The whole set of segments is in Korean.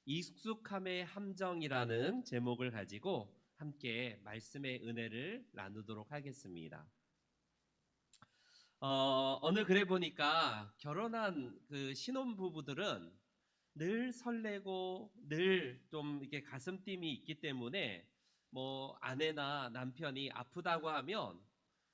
익숙함의 함정이라는 제목을 가지고 함께 말씀의 은혜를 나누도록 하겠습니다. 어느 글에 보니까 결혼한 그 신혼부부들은 늘 설레고 늘 좀 이렇게 가슴팀이 있기 때문에 뭐 아내나 남편이 아프다고 하면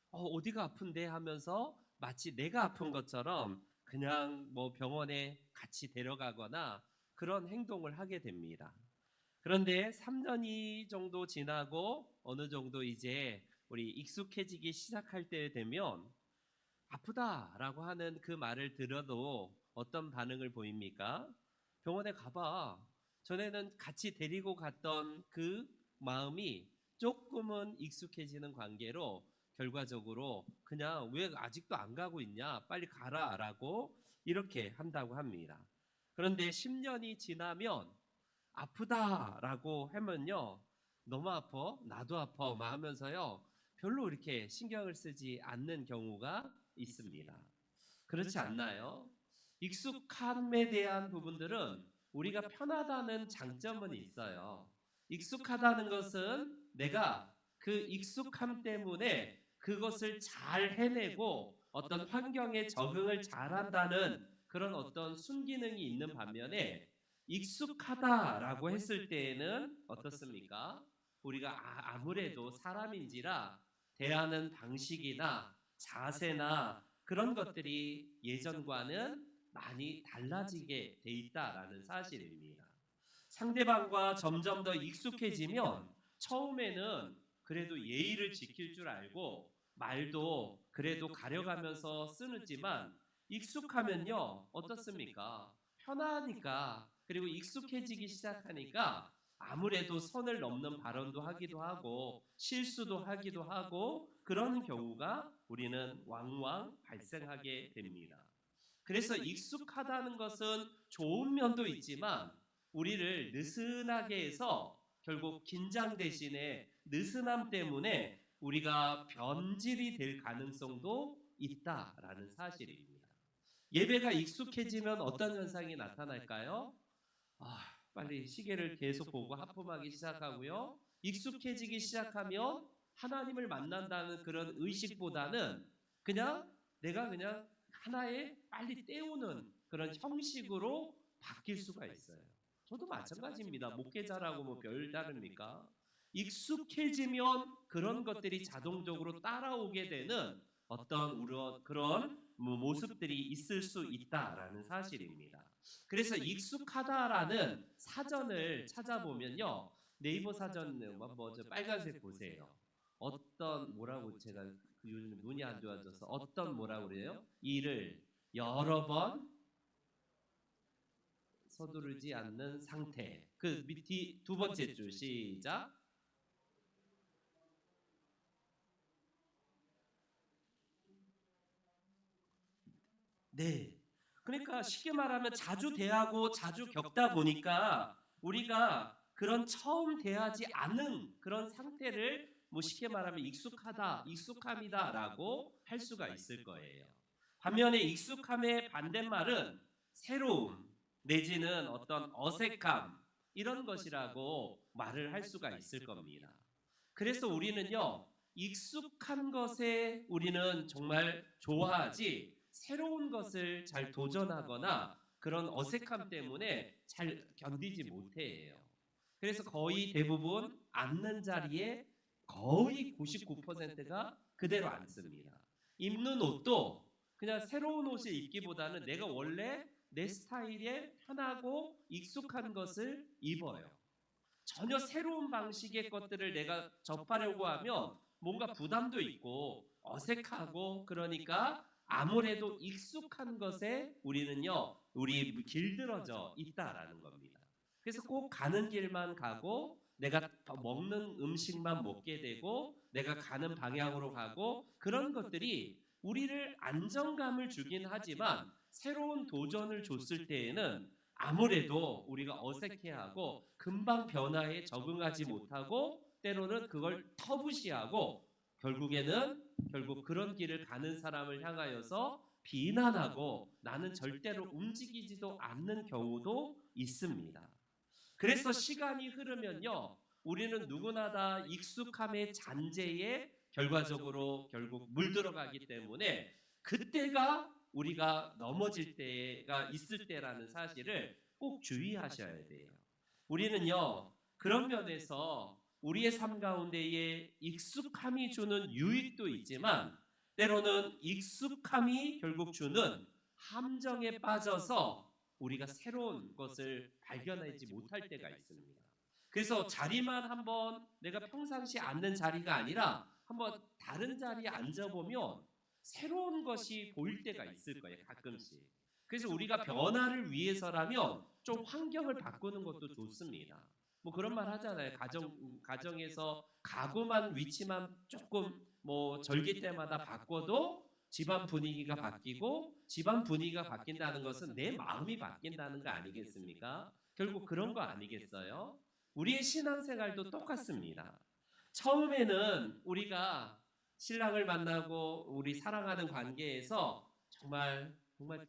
어디가 아픈데 하면서 마치 내가 아픈 것처럼 그냥 뭐 병원에 같이 데려가거나 그런 행동을 하게 됩니다. 그런데 3년이 정도 지나고 어느 정도 이제 우리 익숙해지기 시작할 때 되면 아프다라고 하는 그 말을 들어도 어떤 반응을 보입니까? 병원에 가봐. 전에는 같이 데리고 갔던 그 마음이 조금은 익숙해지는 관계로 결과적으로 그냥 왜 아직도 안 가고 있냐? 빨리 가라라고 이렇게 한다고 합니다. 그런데 10년이 지나면 아프다라고 하면요. 너무 아파? 나도 아파. 막 하면서요. 별로 이렇게 신경을 쓰지 않는 경우가 있습니다. 그렇지 않나요? 익숙함에 대한 부분들은 우리가 편하다는 장점은 있어요. 익숙하다는 것은 내가 그 익숙함 때문에 그것을 잘 해내고 어떤 환경에 적응을 잘한다는 그런 어떤 순기능이 있는 반면에 익숙하다라고 했을 때에는 어떻습니까? 우리가 아무래도 사람인지라 대하는 방식이나 자세나 그런 것들이 예전과는 많이 달라지게 돼 있다라는 사실입니다. 상대방과 점점 더 익숙해지면 처음에는 그래도 예의를 지킬 줄 알고 말도 그래도 가려가면서 쓰지만 익숙하면요 어떻습니까? 편하니까 그리고 익숙해지기 시작하니까 아무래도 선을 넘는 발언도 하기도 하고 실수도 하기도 하고 그런 경우가 우리는 왕왕 발생하게 됩니다. 그래서 익숙하다는 것은 좋은 면도 있지만 우리를 느슨하게 해서 결국 긴장 대신에 느슨함 때문에 우리가 변질이 될 가능성도 있다라는 사실입니다. 예배가 익숙해지면 어떤 현상이 나타날까요? 빨리 시계를 계속 보고 하품하기 시작하고요. 익숙해지기 시작하면 하나님을 만난다는 그런 의식보다는 그냥 내가 그냥 하나의 빨리 때우는 그런 형식으로 바뀔 수가 있어요. 저도 마찬가지입니다. 목회자라고 뭐 별다릅니까? 익숙해지면 그런 것들이 자동적으로 따라오게 되는 어떤 그런 모습들이 있을 수 있다라는 사실입니다. 그래서 익숙하다라는 사전을 찾아보면요. 네이버 사전 뭐저 빨간색 보세요. 어떤 뭐라고 제가 요즘 눈이 안 좋아져서 어떤 뭐라고 그래요? 일을 여러 번 서두르지 않는 상태. 그 밑이 두 번째 줄 시작. 네. 그러니까 쉽게 말하면 자주 대하고 자주 겪다 보니까 우리가 그런 처음 대하지 않은 그런 상태를 뭐 쉽게 말하면 익숙하다, 익숙함이다라고 할 수가 있을 거예요. 반면에 익숙함의 반대말은 새로움 내지는 어떤 어색함 이런 것이라고 말을 할 수가 있을 겁니다. 그래서 우리는요, 익숙한 것에 우리는 정말 좋아하지 새로운 것을 잘 도전하거나 그런 어색함 때문에 잘 견디지 못해요. 그래서 거의 대부분 앉는 자리에 거의 99%가 그대로 앉습니다. 입는 옷도 그냥 새로운 옷을 입기보다는 내가 원래 내 스타일에 편하고 익숙한 것을 입어요. 전혀 새로운 방식의 것들을 내가 접하려고 하면 뭔가 부담도 있고 어색하고 그러니까 아무래도 익숙한 것에 우리 길들어져 있다라는 겁니다. 그래서 꼭 가는 길만 가고 내가 먹는 음식만 먹게 되고 내가 가는 방향으로 가고 그런 것들이 우리를 안정감을 주긴 하지만 새로운 도전을 줬을 때에는 아무래도 우리가 어색해하고 금방 변화에 적응하지 못하고 때로는 그걸 터부시하고 결국 그런 길을 가는 사람을 향하여서 비난하고 나는 절대로 움직이지도 않는 경우도 있습니다. 그래서 시간이 흐르면요, 우리는 누구나 다 익숙함의 잔재에 결과적으로 결국 물들어가기 때문에 그때가 우리가 넘어질 때가 있을 때라는 사실을 꼭 주의하셔야 돼요. 우리는요, 그런 면에서 우리의 삶 가운데에 익숙함이 주는 유익도 있지만 때로는 익숙함이 결국 주는 함정에 빠져서 우리가 새로운 것을 발견하지 못할 때가 있습니다. 그래서 자리만 한번 내가 평상시 앉는 자리가 아니라 한번 다른 자리에 앉아보면 새로운 것이 보일 때가 있을 거예요, 가끔씩. 그래서 우리가 변화를 위해서라면 좀 환경을 바꾸는 것도 좋습니다. 뭐 그런 말 하잖아요. 가정에서 가구만 위치만 조금 뭐 절기 때마다 바꿔도 집안 분위기가 바뀌고 집안 분위기가 바뀐다는 것은 내 마음이 바뀐다는 거 아니겠습니까? 결국 그런 거 아니겠어요? 우리의 신앙생활도 똑같습니다. 처음에는 우리가 신랑을 만나고 우리 사랑하는 관계에서 정말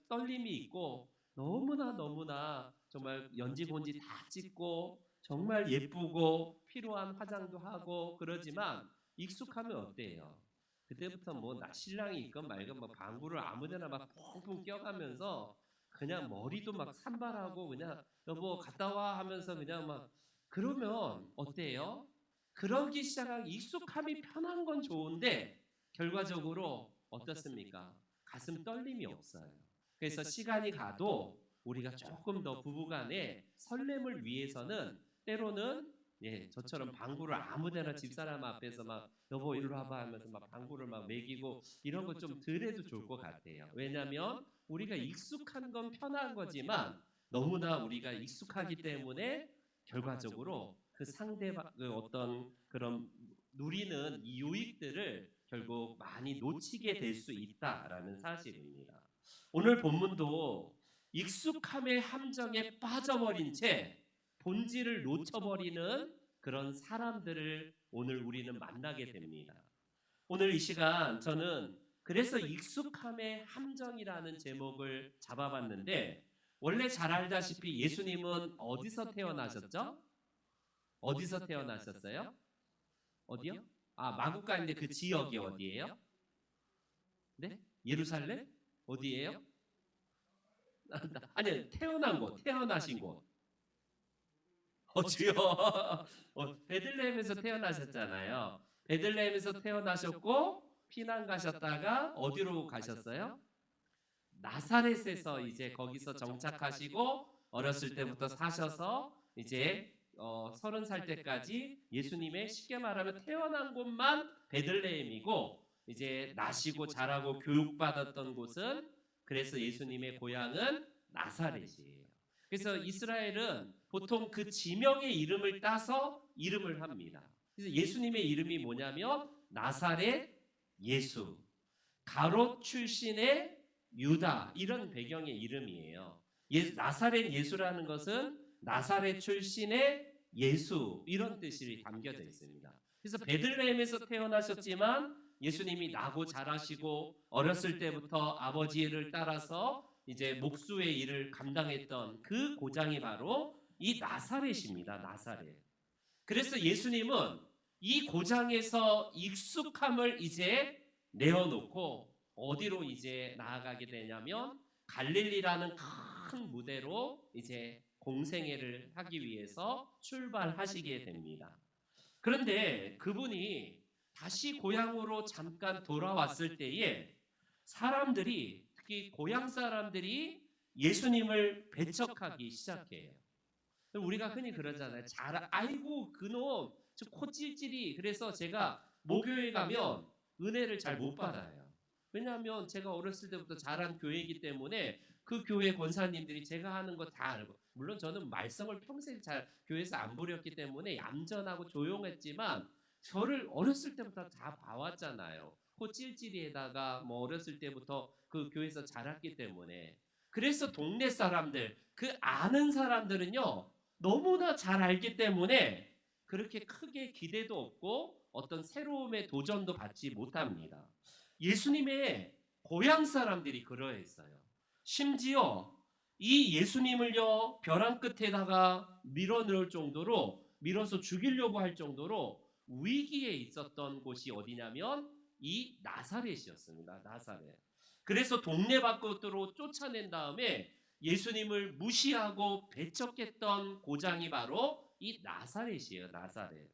떨림이 있고 너무나 정말 연지본지 다 찍고 정말 예쁘고 필요한 화장도 하고 그러지만 익숙하면 어때요? 그때부터 뭐 나 신랑이 있건 말건 뭐 방구를 아무데나 막 퐁퐁 껴가면서 그냥 머리도 막 산발하고 그냥 여보 갔다 와 하면서 그냥 막 그러면 어때요? 그러기 시작한 익숙함이 편한 건 좋은데 결과적으로 어떻습니까? 가슴 떨림이 없어요. 그래서 시간이 가도 우리가 조금 더 부부간의 설렘을 위해서는 때로는 저처럼 방구를 아무데나 집사람 앞에서 막 여보 이리 와봐 하면서 막 방구를 막 먹이고 이런 거 좀 덜해도 좋을 것 같아요. 왜냐하면 우리가 익숙한 건 편한 거지만 너무나 우리가 익숙하기 때문에 결과적으로 그 상대방 그 어떤 그런 누리는 이 유익들을 결국 많이 놓치게 될 수 있다라는 사실입니다. 오늘 본문도 익숙함의 함정에 빠져버린 채 본질을 놓쳐버리는 그런 사람들을 오늘 우리는 만나게 됩니다. 오늘 이 시간 저는 그래서 익숙함의 함정이라는 제목을 잡아봤는데 원래 잘 알다시피 예수님은 어디서 태어나셨죠? 어디서 태어나셨어요? 어디요? 아, 마국간인데 그 지역이 어디예요? 네? 예루살렘? 어디예요? 아니, 태어난 곳, 태어나신 곳. 주여. 베들레헴에서 태어나셨잖아요. 베들레헴에서 태어나셨고 피난 가셨다가 어디로 가셨어요? 나사렛에서 이제 거기서 정착하시고 어렸을 때부터 사셔서 이제 30살 때까지 예수님의 쉽게 말하면 태어난 곳만 베들레헴이고 이제 나시고 자라고 교육받았던 곳은 그래서 예수님의 고향은 나사렛이에요. 그래서 이스라엘은 보통 그 지명의 이름을 따서 이름을 합니다. 그래서 예수님의 이름이 뭐냐면 나사렛 예수, 가롯 출신의 유다 이런 배경의 이름이에요. 나사렛 예수라는 것은 나사렛 출신의 예수 이런 뜻이 담겨져 있습니다. 그래서 베들레헴에서 태어나셨지만 예수님이 나고 자라시고 어렸을 때부터 아버지를 따라서 이제 목수의 일을 감당했던 그 고장이 바로 이 나사렛입니다. 나사렛. 그래서 예수님은 이 고장에서 익숙함을 이제 내어놓고 어디로 이제 나아가게 되냐면 갈릴리라는 큰 무대로 이제 공생애를 하기 위해서 출발하시게 됩니다. 그런데 그분이 다시 고향으로 잠깐 돌아왔을 때에 사람들이 특히 고향 사람들이 예수님을 배척하기 시작해요. 우리가 흔히 그러잖아요. 아이고 그놈 저 코찔찔이. 그래서 제가 목요일 가면 은혜를 잘 못 받아요. 왜냐하면 제가 어렸을 때부터 자란 교회이기 때문에 그 교회 권사님들이 제가 하는 거 다 알고, 물론 저는 말썽을 평생 잘 교회에서 안 부렸기 때문에 얌전하고 조용했지만 저를 어렸을 때부터 다 봐왔잖아요. 코찔찔이에다가 뭐 어렸을 때부터 그 교회에서 자랐기 때문에. 그래서 동네 사람들, 그 아는 사람들은요 너무나 잘 알기 때문에 그렇게 크게 기대도 없고 어떤 새로움의 도전도 받지 못합니다. 예수님의 고향 사람들이 그러했어요. 심지어 이 예수님을요 벼랑 끝에다가 밀어넣을 정도로 밀어서 죽이려고 할 정도로 위기에 있었던 곳이 어디냐면 이 나사렛이었습니다. 나사렛. 그래서 동네 밖으로 쫓아낸 다음에 예수님을 무시하고 배척했던 고장이 바로 이 나사렛이에요. 나사렛.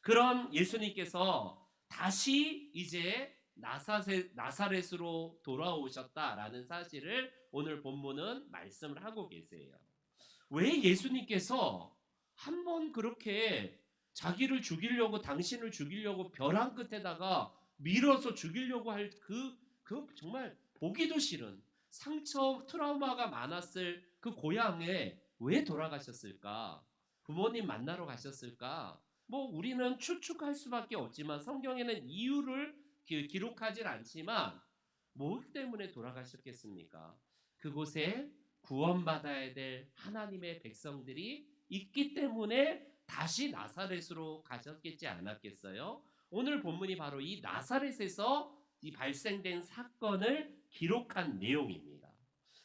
그런 예수님께서 다시 이제 나사렛으로 돌아오셨다라는 사실을 오늘 본문은 말씀을 하고 계세요. 왜 예수님께서 한번 그렇게 자기를 죽이려고 당신을 죽이려고 벼랑 끝에다가 밀어서 죽이려고 할 그 정말 보기도 싫은 상처 트라우마가 많았을 그 고향에 왜 돌아가셨을까? 부모님 만나러 가셨을까? 뭐 우리는 추측할 수밖에 없지만 성경에는 이유를 기록하진 않지만 뭐 때문에 돌아가셨겠습니까? 그곳에 구원받아야 될 하나님의 백성들이 있기 때문에 다시 나사렛으로 가셨겠지 않았겠어요? 오늘 본문이 바로 이 나사렛에서 이 발생된 사건을 기록한 내용입니다.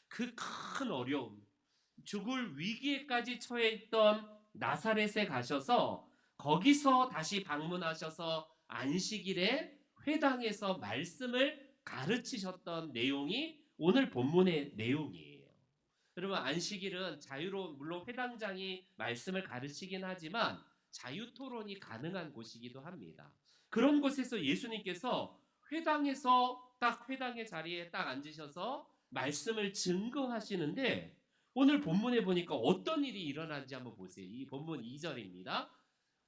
그 큰 어려움, 죽을 위기에까지 처해 있던 나사렛에 가셔서 거기서 다시 방문하셔서 안식일에 회당에서 말씀을 가르치셨던 내용이 오늘 본문의 내용이에요. 여러분 안식일은 자유로 물론 회당장이 말씀을 가르치긴 하지만 자유 토론이 가능한 곳이기도 합니다. 그런 곳에서 예수님께서 회당에서 딱 회당의 자리에 딱 앉으셔서 말씀을 증거하시는데 오늘 본문에 보니까 어떤 일이 일어난지 한번 보세요. 이 본문 2절입니다.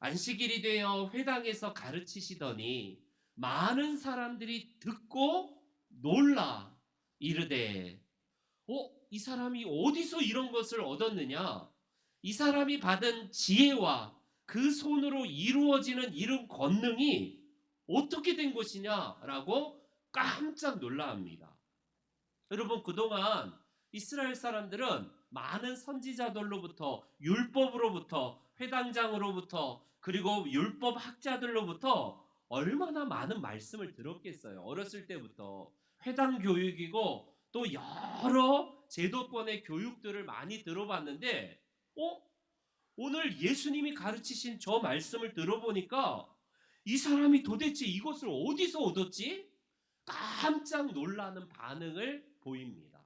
안식일이 되어 회당에서 가르치시더니 많은 사람들이 듣고 놀라 이르되 이 사람이 어디서 이런 것을 얻었느냐? 이 사람이 받은 지혜와 그 손으로 이루어지는 이런 권능이 어떻게 된 것이냐라고 깜짝 놀라합니다. 여러분 그동안 이스라엘 사람들은 많은 선지자들로부터 율법으로부터 회당장으로부터 그리고 율법 학자들로부터 얼마나 많은 말씀을 들었겠어요. 어렸을 때부터 회당 교육이고 또 여러 제도권의 교육들을 많이 들어봤는데 오늘 예수님이 가르치신 저 말씀을 들어보니까 이 사람이 도대체 이것을 어디서 얻었지? 깜짝 놀라는 반응을 보입니다.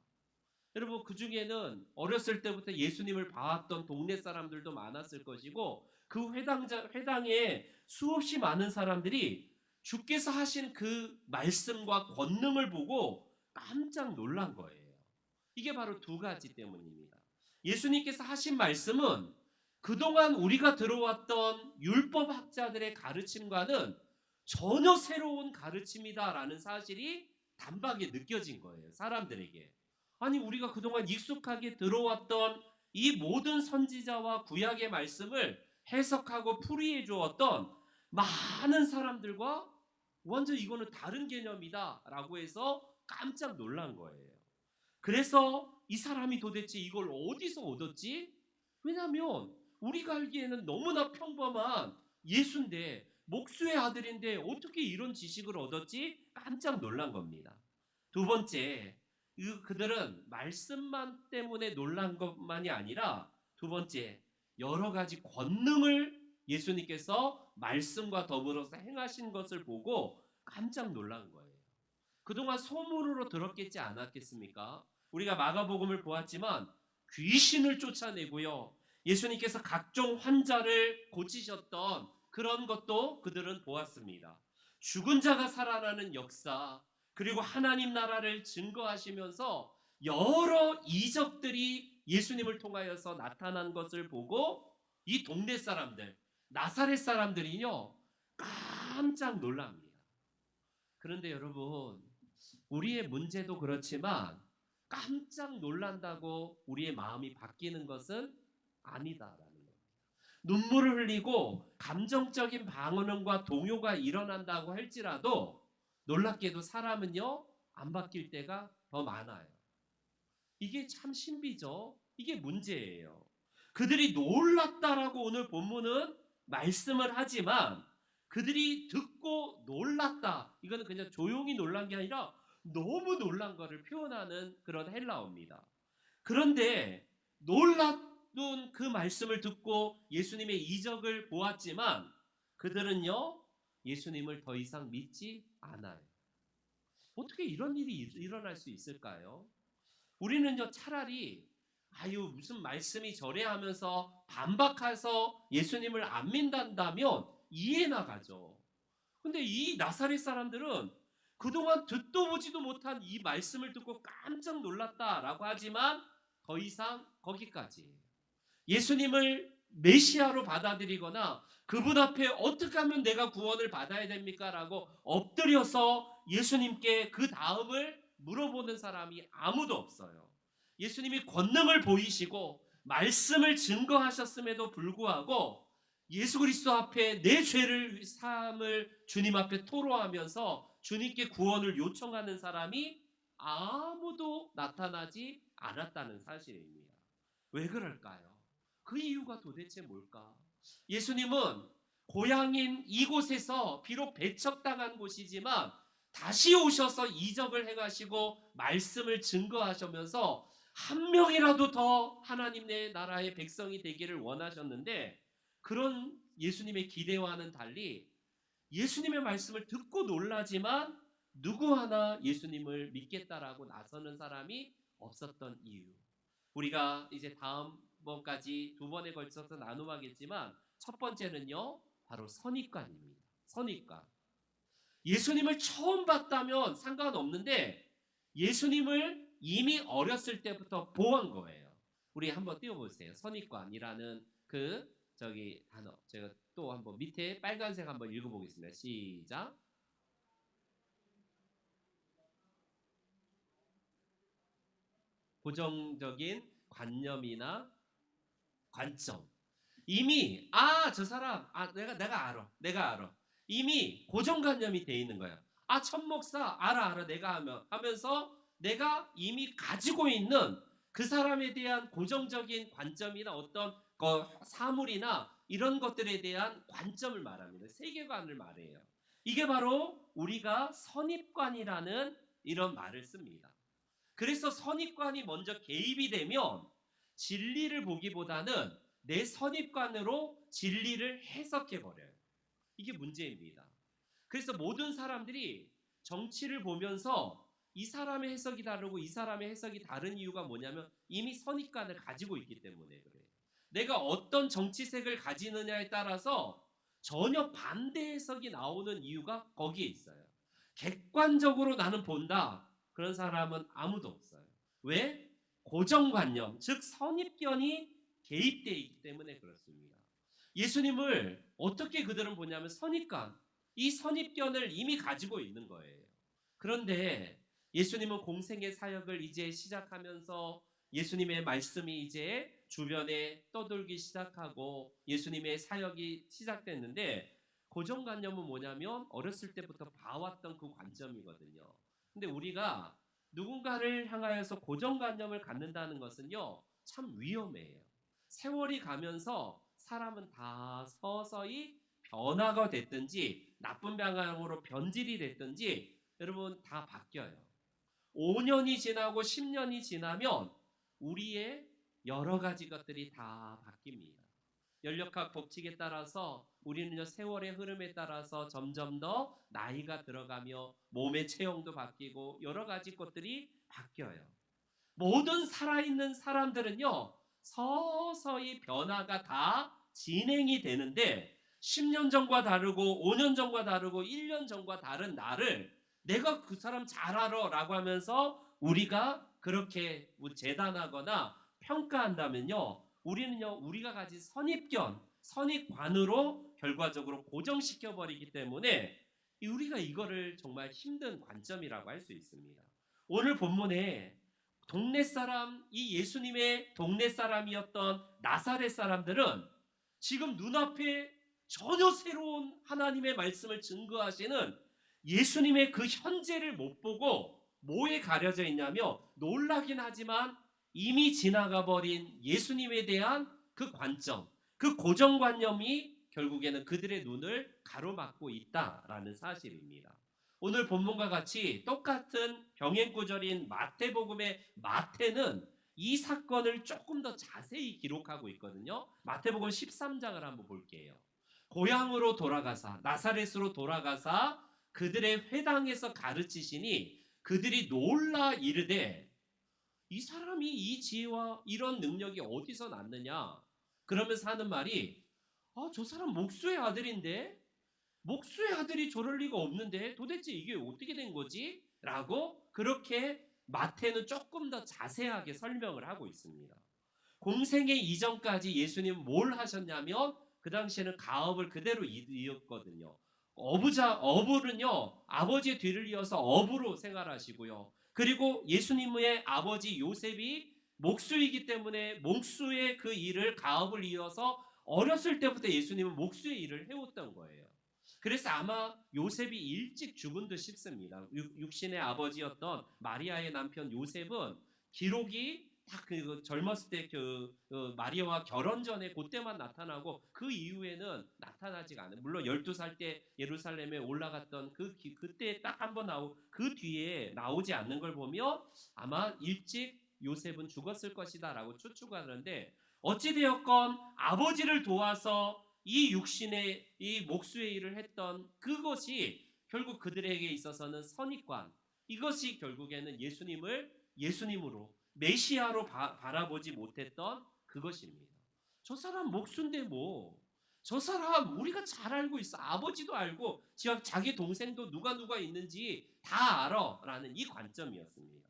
여러분 그 중에는 어렸을 때부터 예수님을 봐왔던 동네 사람들도 많았을 것이고 그 회당에 수없이 많은 사람들이 주께서 하신 그 말씀과 권능을 보고 깜짝 놀란 거예요. 이게 바로 두 가지 때문입니다. 예수님께서 하신 말씀은 그동안 우리가 들어왔던 율법학자들의 가르침과는 전혀 새로운 가르침이다라는 사실이 단박에 느껴진 거예요. 사람들에게. 아니 우리가 그동안 익숙하게 들어왔던 이 모든 선지자와 구약의 말씀을 해석하고 풀이해 주었던 많은 사람들과 완전 이거는 다른 개념이다라고 해서 깜짝 놀란 거예요. 그래서 이 사람이 도대체 이걸 어디서 얻었지? 왜냐하면 우리가 알기에는 너무나 평범한 예수인데 목수의 아들인데 어떻게 이런 지식을 얻었지? 깜짝 놀란 겁니다. 두 번째, 그들은 말씀만 때문에 놀란 것만이 아니라 두 번째, 여러 가지 권능을 예수님께서 말씀과 더불어서 행하신 것을 보고 깜짝 놀란 거예요. 그동안 소문으로 들었겠지 않았겠습니까? 우리가 마가복음을 보았지만 귀신을 쫓아내고요. 예수님께서 각종 환자를 고치셨던 그런 것도 그들은 보았습니다. 죽은 자가 살아나는 역사, 그리고 하나님 나라를 증거하시면서 여러 이적들이 예수님을 통하여서 나타난 것을 보고 이 동네 사람들, 나사렛 사람들이요 깜짝 놀랍니다. 그런데 여러분 우리의 문제도 그렇지만 깜짝 놀란다고 우리의 마음이 바뀌는 것은 아니다라는 겁니다. 눈물을 흘리고 감정적인 반응과 동요가 일어난다고 할지라도 놀랍게도 사람은요 안 바뀔 때가 더 많아요. 이게 참 신비죠. 이게 문제예요. 그들이 놀랐다라고 오늘 본문은 말씀을 하지만 그들이 듣고 놀랐다. 이거는 그냥 조용히 놀란 게 아니라 너무 놀란 것을 표현하는 그런 헬라어입니다. 그런데 놀라운 그 말씀을 듣고 예수님의 이적을 보았지만 그들은요, 예수님을 더 이상 믿지 않아요. 어떻게 이런 일이 일어날 수 있을까요? 우리는요, 차라리 아유 무슨 말씀이 저래 하면서 반박해서 예수님을 안 믿는다면 이해나 가죠. 근데 이 나사렛 사람들은 그동안 듣도 보지도 못한 이 말씀을 듣고 깜짝 놀랐다라고 하지만 더 이상 거기까지. 예수님을 메시아로 받아들이거나 그분 앞에 어떻게 하면 내가 구원을 받아야 됩니까? 라고 엎드려서 예수님께 그 다음을 물어보는 사람이 아무도 없어요. 예수님이 권능을 보이시고 말씀을 증거하셨음에도 불구하고 예수 그리스도 앞에 내 죄를 사함을 주님 앞에 토로하면서 주님께 구원을 요청하는 사람이 아무도 나타나지 않았다는 사실입니다. 왜 그럴까요? 그 이유가 도대체 뭘까? 예수님은 고향인 이곳에서 비록 배척당한 곳이지만 다시 오셔서 이적을 행하시고 말씀을 증거하시면서 한 명이라도 더 하나님의 나라의 백성이 되기를 원하셨는데 그런 예수님의 기대와는 달리 예수님의 말씀을 듣고 놀라지만 누구 하나 예수님을 믿겠다라고 나서는 사람이 없었던 이유. 우리가 이제 다음번까지 두 번에 걸쳐서 나눔하겠지만 첫 번째는요, 바로 선입관입니다. 선입관. 예수님을 처음 봤다면 상관없는데 예수님을 이미 어렸을 때부터 보한 거예요. 우리 한번 띄워보세요. 선입관이라는 그 저기 단어. 제가 또 한번 밑에 빨간색 한번 읽어보겠습니다. 시작. 고정적인 관념이나 관점. 이미 저 사람 내가 알아. 이미 고정관념이 돼 있는 거야. 천 목사 알아 내가 하면서 내가 이미 가지고 있는 그 사람에 대한 고정적인 관점이나 어떤 사물이나 이런 것들에 대한 관점을 말합니다. 세계관을 말해요. 이게 바로 우리가 선입관이라는 이런 말을 씁니다. 그래서 선입관이 먼저 개입이 되면 진리를 보기보다는 내 선입관으로 진리를 해석해 버려요. 이게 문제입니다. 그래서 모든 사람들이 정치를 보면서 이 사람의 해석이 다르고 이 사람의 해석이 다른 이유가 뭐냐면 이미 선입관을 가지고 있기 때문에 그래요. 내가 어떤 정치색을 가지느냐에 따라서 전혀 반대 해석이 나오는 이유가 거기에 있어요. 객관적으로 나는 본다. 그런 사람은 아무도 없어요. 왜? 고정관념, 즉 선입견이 개입되어 있기 때문에 그렇습니다. 예수님을 어떻게 그들은 보냐면 선입관, 이 선입견을 이미 가지고 있는 거예요. 그런데 예수님은 공생의 사역을 이제 시작하면서 예수님의 말씀이 이제 주변에 떠돌기 시작하고 예수님의 사역이 시작됐는데 고정관념은 뭐냐면 어렸을 때부터 봐왔던 그 관점이거든요. 근데 우리가 누군가를 향하여서 고정관념을 갖는다는 것은요, 참 위험해요. 세월이 가면서 사람은 다 서서히 변화가 됐든지 나쁜 방향으로 변질이 됐든지 여러분 다 바뀌어요. 5년이 지나고 10년이 지나면 우리의 여러 가지 것들이 다 바뀝니다. 연력학 법칙에 따라서 우리는요 세월의 흐름에 따라서 점점 더 나이가 들어가며 몸의 체형도 바뀌고 여러 가지 것들이 바뀌어요. 모든 살아있는 사람들은요 서서히 변화가 다 진행이 되는데 10년 전과 다르고 5년 전과 다르고 1년 전과 다른 나를 내가 그 사람 잘 알아 라고 하면서 우리가 그렇게 재단하거나 평가한다면요 우리는요 우리가 가진 선입견, 선입관으로 결과적으로 고정시켜 버리기 때문에 우리가 이거를 정말 힘든 관점이라고 할 수 있습니다. 오늘 본문에 동네 사람, 이 예수님의 동네 사람이었던 나사렛 사람들은 지금 눈앞에 전혀 새로운 하나님의 말씀을 증거하시는 예수님의 그 현재를 못 보고 뭐에 가려져 있냐며 놀라긴 하지만 이미 지나가 버린 예수님에 대한 그 관점, 그 고정관념이 결국에는 그들의 눈을 가로막고 있다라는 사실입니다. 오늘 본문과 같이 똑같은 병행 구절인 마태복음의 마태는 이 사건을 조금 더 자세히 기록하고 있거든요. 마태복음 13장을 한번 볼게요. 고향으로 돌아가사 나사렛으로 돌아가사 그들의 회당에서 가르치시니 그들이 놀라 이르되 이 사람이 이 지혜와 이런 능력이 어디서 났느냐? 그러면서 하는 말이 저 사람 목수의 아들인데 목수의 아들이 저럴 리가 없는데 도대체 이게 어떻게 된 거지? 라고 그렇게 마태는 조금 더 자세하게 설명을 하고 있습니다. 공생애 이전까지 예수님은 뭘 하셨냐면 그 당시에는 가업을 그대로 이었거든요. 어부는요 아버지의 뒤를 이어서 어부로 생활하시고요. 그리고 예수님의 아버지 요셉이 목수이기 때문에 목수의 그 일을 가업을 이어서 어렸을 때부터 예수님은 목수의 일을 해왔던 거예요. 그래서 아마 요셉이 일찍 죽은 듯 싶습니다. 육신의 아버지였던 마리아의 남편 요셉은 기록이 딱 그 젊었을 때 마리아와 결혼 전에 그때만 나타나고 그 이후에는 나타나지가 않아요. 물론 12살 때 예루살렘에 올라갔던 그때 딱 한 번 나오고 그 뒤에 나오지 않는 걸 보면 아마 일찍 요셉은 죽었을 것이다라고 추측하는데 어찌되었건 아버지를 도와서 이 육신의 이 목수의 일을 했던 그것이 결국 그들에게 있어서는 선입관, 이것이 결국에는 예수님으로 메시아로 바라보지 못했던 그것입니다. 저 사람 목수인데 저 사람 우리가 잘 알고 있어. 아버지도 알고 자기 동생도 누가 있는지 다 알아 라는 이 관점이었습니다.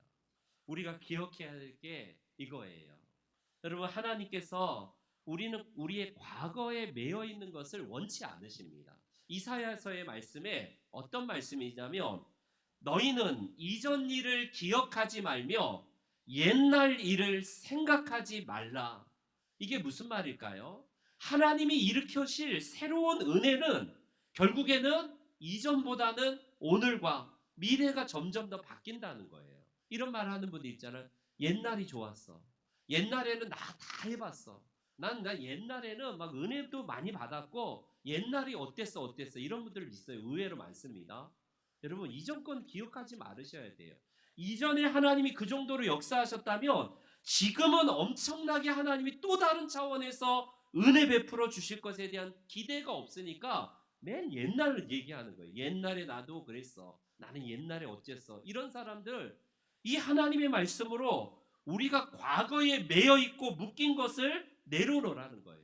우리가 기억해야 할 게 이거예요. 여러분, 하나님께서 우리는 우리의 과거에 매여 있는 것을 원치 않으십니다. 이사야서의 말씀에 어떤 말씀이냐면 너희는 이전 일을 기억하지 말며 옛날 일을 생각하지 말라. 이게 무슨 말일까요? 하나님이 일으켜실 새로운 은혜는 결국에는 이전보다는 오늘과 미래가 점점 더 바뀐다는 거예요. 이런 말 하는 분들 있잖아요. 옛날이 좋았어. 옛날에는 나 다 해봤어. 난 옛날에는 막 은혜도 많이 받았고 옛날이 어땠어 이런 분들 있어요. 의외로 많습니다. 여러분 이전 건 기억하지 말으셔야 돼요. 이전에 하나님이 그 정도로 역사하셨다면 지금은 엄청나게 하나님이 또 다른 차원에서 은혜 베풀어 주실 것에 대한 기대가 없으니까 맨 옛날을 얘기하는 거예요. 옛날에 나도 그랬어. 나는 옛날에 어쨌어. 이런 사람들 이 하나님의 말씀으로 우리가 과거에 매여 있고 묶인 것을 내려놓으라는 거예요.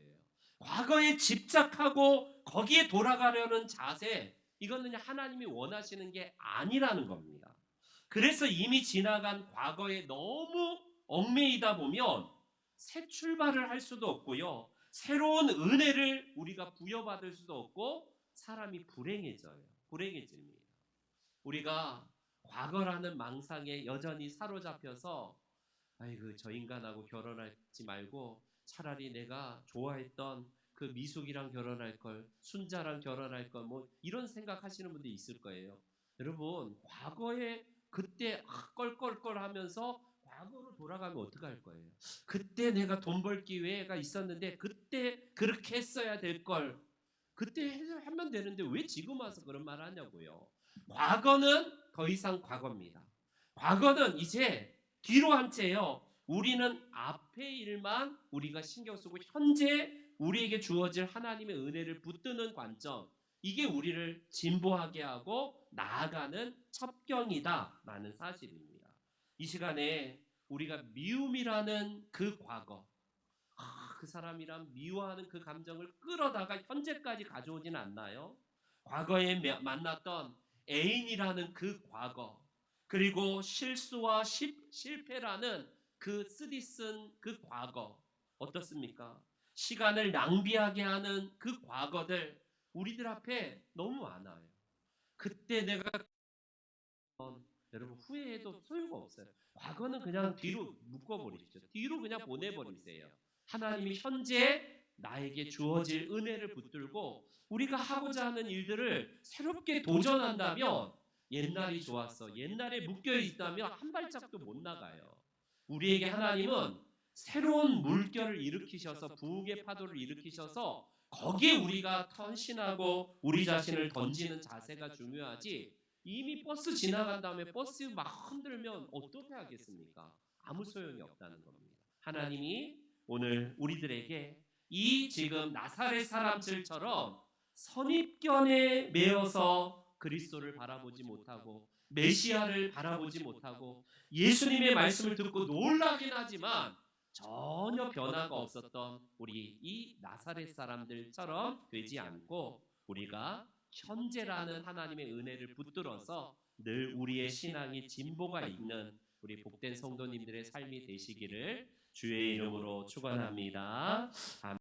과거에 집착하고 거기에 돌아가려는 자세, 이거는 하나님이 원하시는 게 아니라는 겁니다. 그래서 이미 지나간 과거에 너무 얽매이다 보면 새 출발을 할 수도 없고요. 새로운 은혜를 우리가 부여받을 수도 없고 사람이 불행해집니다. 우리가 과거라는 망상에 여전히 사로잡혀서 아이고 저 인간하고 결혼하지 말고 차라리 내가 좋아했던 그 미숙이랑 결혼할 걸, 순자랑 결혼할 걸, 뭐 이런 생각하시는 분들이 있을 거예요. 여러분 과거에 그때 껄껄껄 하면서 과거로 돌아가면 어떡할 거예요? 그때 내가 돈 벌 기회가 있었는데 그때 그렇게 했어야 될 걸, 그때 하면 되는데 왜 지금 와서 그런 말 하냐고요. 과거는 더 이상 과거입니다. 과거는 이제 뒤로 한 채요. 우리는 앞의 일만 우리가 신경 쓰고 현재 우리에게 주어질 하나님의 은혜를 붙드는 관점, 이게 우리를 진보하게 하고 나아가는 첩경이다라는 사실입니다. 이 시간에 우리가 미움이라는 그 과거, 그 사람이란 미워하는 그 감정을 끌어다가 현재까지 가져오지는 않나요? 과거에 만났던 애인이라는 그 과거, 그리고 실수와 실패라는 그 쓰디쓴 그 과거 어떻습니까? 시간을 낭비하게 하는 그 과거들 우리들 앞에 너무 많아요. 그때 내가 여러분 후회해도 소용가 없어요. 과거는 그냥 뒤로 묶어버리십시오. 뒤로 그냥 보내버리세요. 하나님이 현재 나에게 주어질 은혜를 붙들고 우리가 하고자 하는 일들을 새롭게 도전한다면 옛날이 좋았어. 옛날에 묶여 있다면 한 발짝도 못 나가요. 우리에게 하나님은 새로운 물결을 일으키셔서 부흥의 파도를 일으키셔서 거기에 우리가 헌신하고 우리 자신을 던지는 자세가 중요하지, 이미 버스 지나간 다음에 버스 막 흔들면 어떻게 하겠습니까? 아무 소용이 없다는 겁니다. 하나님이 오늘 우리들에게 이 지금 나사렛 사람들처럼 선입견에 매여서 그리스도를 바라보지 못하고 메시아를 바라보지 못하고 예수님의 말씀을 듣고 놀라긴 하지만 전혀 변화가 없었던 우리 이 나사렛 사람들처럼 되지 않고 우리가 현재라는 하나님의 은혜를 붙들어서 늘 우리의 신앙이 진보가 있는 우리 복된 성도님들의 삶이 되시기를 주의 이름으로 축원합니다. 아멘.